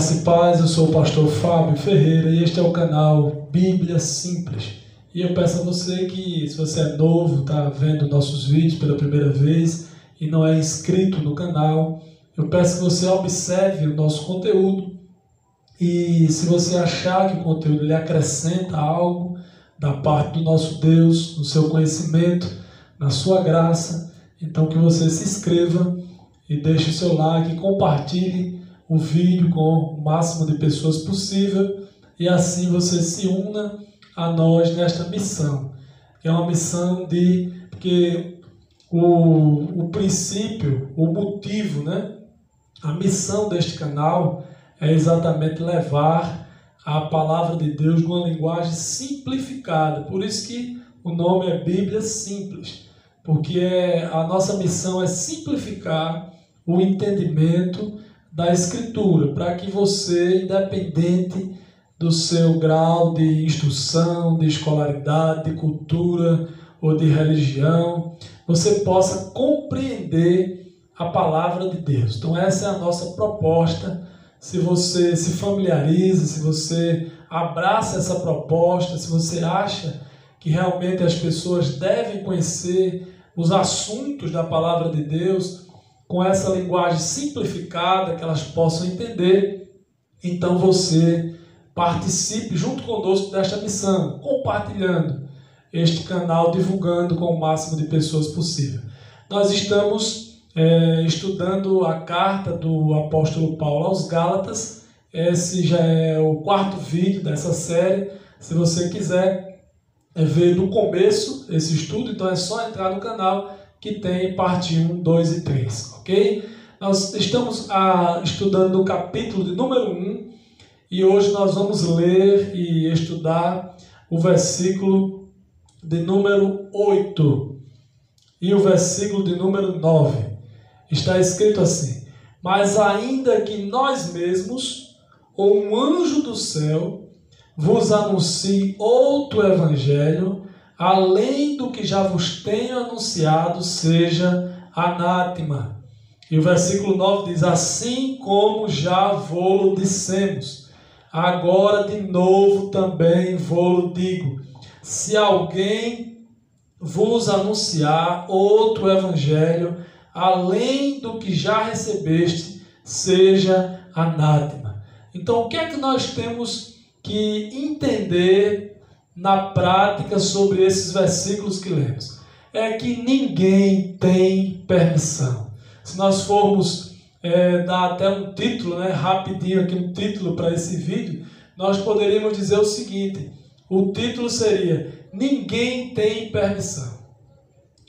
Graça e paz, eu sou o pastor Fábio Ferreira e este é o canal Bíblia Simples. E eu peço a você que, se você é novo, está vendo nossos vídeos pela primeira vez e não é inscrito no canal, eu peço que você observe o nosso conteúdo e se você achar que o conteúdo lhe acrescenta algo da parte do nosso Deus, no seu conhecimento, na sua graça, então que você se inscreva e deixe o seu like e compartilhe o vídeo com o máximo de pessoas possível e assim você se una a nós nesta missão, que é uma missão porque o princípio, o motivo, a missão deste canal é exatamente levar a palavra de Deus numa linguagem simplificada, por isso que o nome é Bíblia Simples, porque a nossa missão é simplificar o entendimento da Escritura, para que você, independente do seu grau de instrução, de escolaridade, de cultura ou de religião, você possa compreender a palavra de Deus. Então essa é a nossa proposta. Se você se familiariza, se você abraça essa proposta, se você acha que realmente as pessoas devem conhecer os assuntos da palavra de Deus com essa linguagem simplificada, que elas possam entender, então você participe junto conosco desta missão, compartilhando este canal, divulgando com o máximo de pessoas possível. Nós estamos estudando a carta do apóstolo Paulo aos Gálatas. Esse já é o 4º vídeo dessa série. Se você quiser ver do começo esse estudo, então é só entrar no canal que tem parte 1, 2 e 3, ok? Nós estamos estudando o capítulo de número 1 e hoje nós vamos ler e estudar o versículo de número 8 e o versículo de número 9. Está escrito assim: mas ainda que nós mesmos ou um anjo do céu vos anuncie outro evangelho, além do que já vos tenho anunciado, seja anátema. E o versículo 9 diz: assim como já vô-lo dissemos, agora de novo também vô-lo digo, se alguém vos anunciar outro evangelho, além do que já recebeste, seja anátema. Então o que é que nós temos que entender na prática sobre esses versículos que lemos? É que ninguém tem permissão. Se nós formos dar até um título, rapidinho aqui um título para esse vídeo, nós poderíamos dizer o seguinte: o título seria ninguém tem permissão.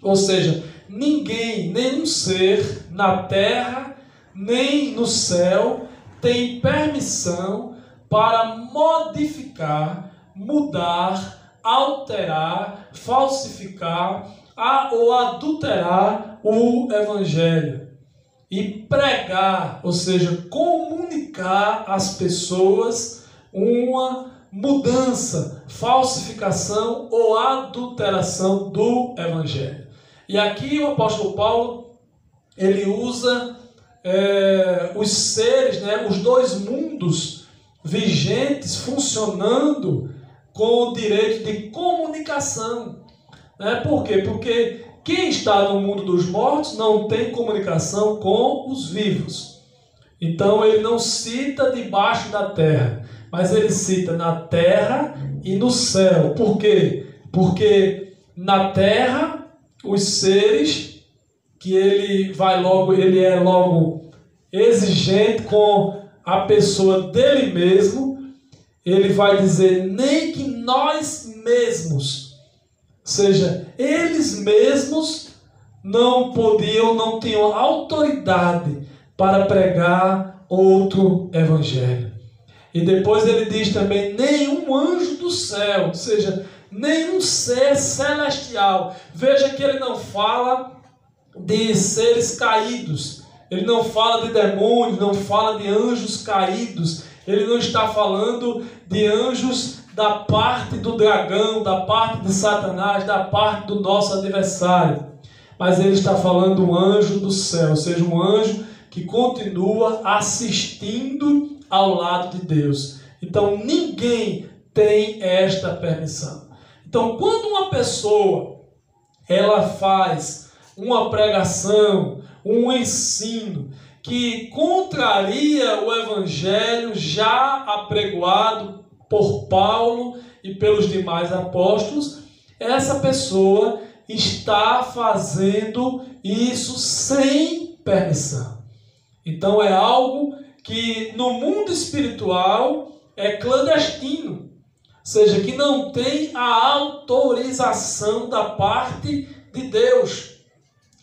Ou seja, ninguém, nenhum ser na terra, nem no céu, tem permissão para modificar, mudar, alterar, falsificar ou adulterar o evangelho e pregar, ou seja, comunicar às pessoas uma mudança, falsificação ou adulteração do evangelho. E aqui o apóstolo Paulo, ele usa os seres, os dois mundos vigentes funcionando com o direito de comunicação. Por quê? Porque quem está no mundo dos mortos não tem comunicação com os vivos. Então ele não cita debaixo da terra, mas ele cita na terra e no céu. Por quê? Porque na terra os seres que ele é logo exigente com a pessoa dele mesmo, ele vai dizer nem que nós mesmos, ou seja, eles mesmos não tinham autoridade para pregar outro evangelho. E depois ele diz também nenhum anjo do céu, ou seja, nenhum ser celestial. Veja que ele não fala de seres caídos, ele não fala de demônios, não fala de anjos caídos, ele não está falando de anjos da parte do dragão, da parte de Satanás, da parte do nosso adversário, mas ele está falando um anjo do céu, ou seja, um anjo que continua assistindo ao lado de Deus. Então ninguém tem esta permissão. Então quando uma pessoa ela faz uma pregação, um ensino que contraria o evangelho já apregoado por Paulo e pelos demais apóstolos, essa pessoa está fazendo isso sem permissão. Então é algo que no mundo espiritual é clandestino, ou seja, que não tem a autorização da parte de Deus.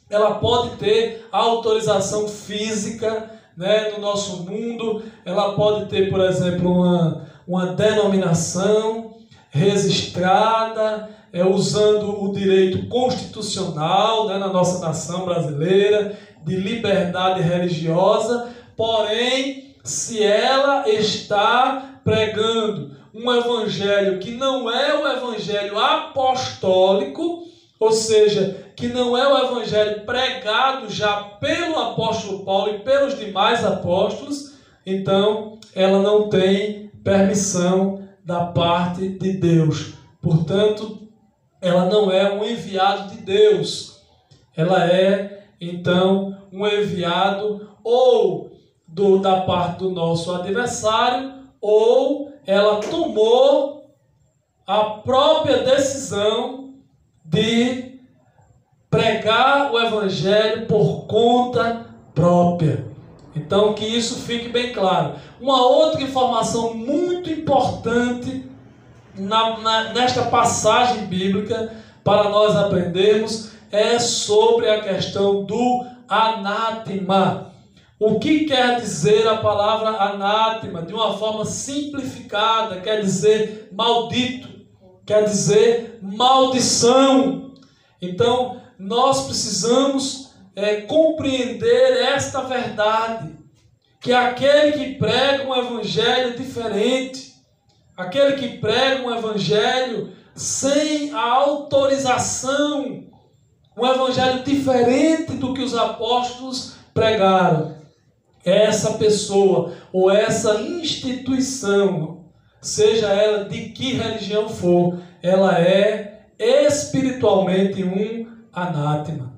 Ela pode ter autorização física, né, no nosso mundo, ela pode ter, por exemplo, uma denominação registrada, usando o direito constitucional, né, na nossa nação brasileira, de liberdade religiosa, porém, se ela está pregando um evangelho que não é o evangelho apostólico, ou seja, que não é o evangelho pregado já pelo apóstolo Paulo e pelos demais apóstolos, então ela não tem permissão da parte de Deus. Portanto, ela não é um enviado de Deus. Ela é, então, um enviado ou da parte do nosso adversário, ou ela tomou a própria decisão de pregar o evangelho por conta própria. Então, que isso fique bem claro. Uma outra informação muito importante nesta passagem bíblica para nós aprendermos é sobre a questão do anátema. O que quer dizer a palavra anátema? De uma forma simplificada, quer dizer maldito, quer dizer maldição. Então, nós precisamos compreender esta verdade, que aquele que prega um evangelho diferente, aquele que prega um evangelho sem a autorização, um evangelho diferente do que os apóstolos pregaram, essa pessoa ou essa instituição, seja ela de que religião for, ela é espiritualmente um anátema.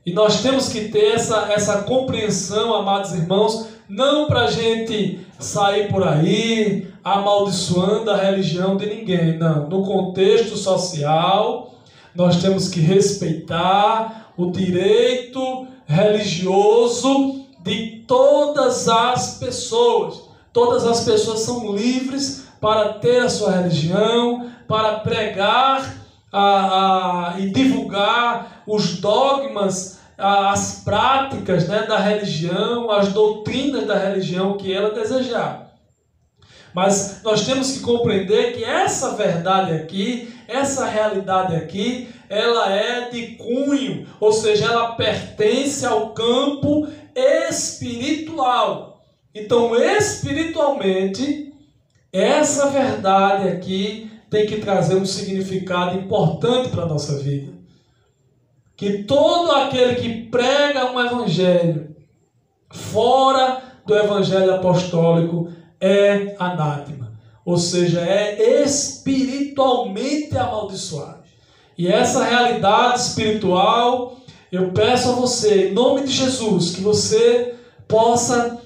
E nós temos que ter essa compreensão, amados irmãos, não para a gente sair por aí amaldiçoando a religião de ninguém, não. No contexto social, nós temos que respeitar o direito religioso de todas as pessoas. Todas as pessoas são livres para ter a sua religião, para pregar e divulgar os dogmas, as práticas, né, da religião, as doutrinas da religião que ela desejar. Mas nós temos que compreender que essa verdade aqui, essa realidade aqui, ela é de cunho, ou seja, ela pertence ao campo espiritual. Então, espiritualmente, essa verdade aqui tem que trazer um significado importante para a nossa vida. Que todo aquele que prega um evangelho fora do evangelho apostólico é anátema, ou seja, é espiritualmente amaldiçoado. E essa realidade espiritual, eu peço a você, em nome de Jesus, que você possa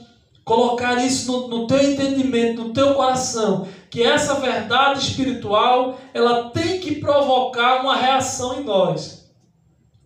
colocar isso no teu entendimento, no teu coração, que essa verdade espiritual, ela tem que provocar uma reação em nós.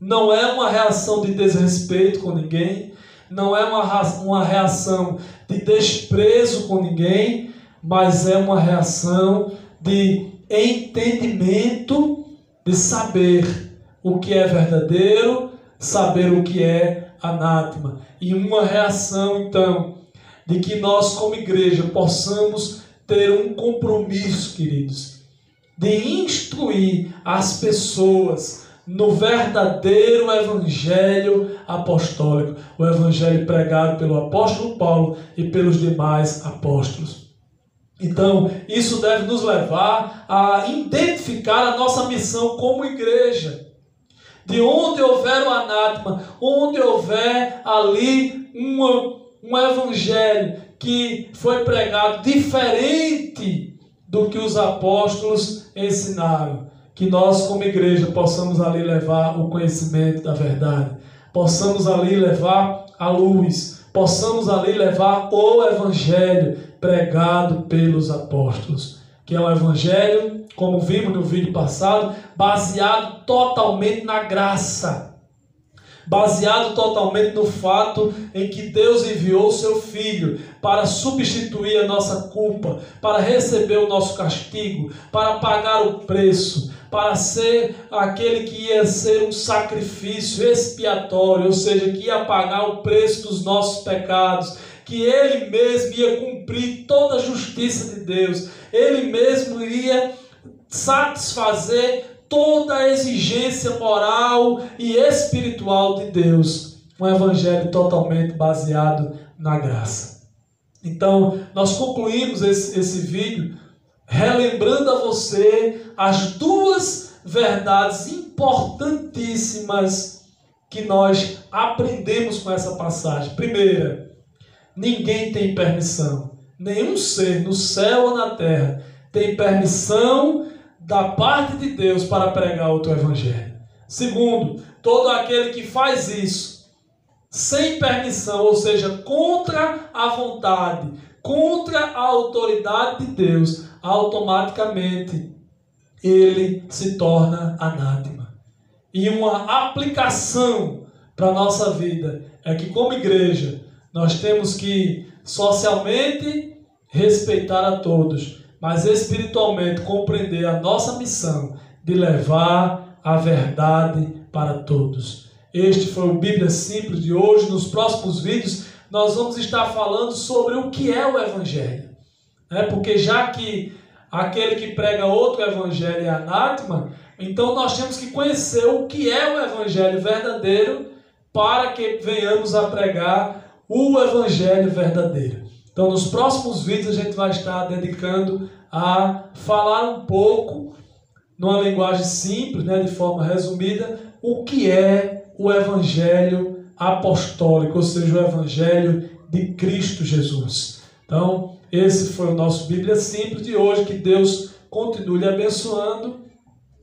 Não é uma reação de desrespeito com ninguém, não é uma reação de desprezo com ninguém, mas é uma reação de entendimento, de saber o que é verdadeiro, saber o que é anátema. E uma reação, então, de que nós, como igreja, possamos ter um compromisso, queridos, de instruir as pessoas no verdadeiro evangelho apostólico, o evangelho pregado pelo apóstolo Paulo e pelos demais apóstolos. Então, isso deve nos levar a identificar a nossa missão como igreja. De onde houver o anátema, onde houver ali um evangelho que foi pregado diferente do que os apóstolos ensinaram. Que nós, como igreja, possamos ali levar o conhecimento da verdade, possamos ali levar a luz, possamos ali levar o evangelho pregado pelos apóstolos, que é um evangelho, como vimos no vídeo passado, baseado totalmente na graça, baseado totalmente no fato em que Deus enviou o seu Filho para substituir a nossa culpa, para receber o nosso castigo, para pagar o preço, para ser aquele que ia ser um sacrifício expiatório, ou seja, que ia pagar o preço dos nossos pecados, que Ele mesmo ia cumprir toda a justiça de Deus, Ele mesmo iria satisfazer toda a exigência moral e espiritual de Deus. Um evangelho totalmente baseado na graça. Então, nós concluímos esse vídeo relembrando a você as duas verdades importantíssimas que nós aprendemos com essa passagem. Primeira, ninguém tem permissão, nenhum ser no céu ou na terra tem permissão da parte de Deus para pregar outro evangelho. Segundo, todo aquele que faz isso sem permissão, ou seja, contra a vontade, contra a autoridade de Deus, automaticamente ele se torna anátema. E uma aplicação para a nossa vida é que, como igreja, nós temos que socialmente respeitar a todos, mas espiritualmente compreender a nossa missão de levar a verdade para todos. Este foi o Bíblia Simples de hoje. Nos próximos vídeos nós vamos estar falando sobre o que é o Evangelho. Porque já que aquele que prega outro Evangelho é anátema, então nós temos que conhecer o que é o Evangelho verdadeiro para que venhamos a pregar o Evangelho verdadeiro. Então, nos próximos vídeos a gente vai estar dedicando a falar um pouco, numa linguagem simples, de forma resumida, o que é o Evangelho apostólico, ou seja, o Evangelho de Cristo Jesus. Então, esse foi o nosso Bíblia Simples de hoje. Que Deus continue lhe abençoando.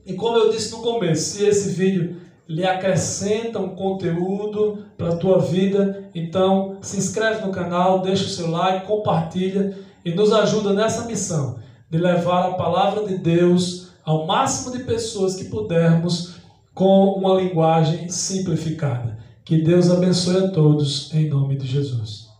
E como eu disse no começo, se esse vídeo lhe acrescenta um conteúdo para a tua vida, então se inscreve no canal, deixa o seu like, compartilha e nos ajuda nessa missão de levar a palavra de Deus ao máximo de pessoas que pudermos com uma linguagem simplificada. Que Deus abençoe a todos em nome de Jesus.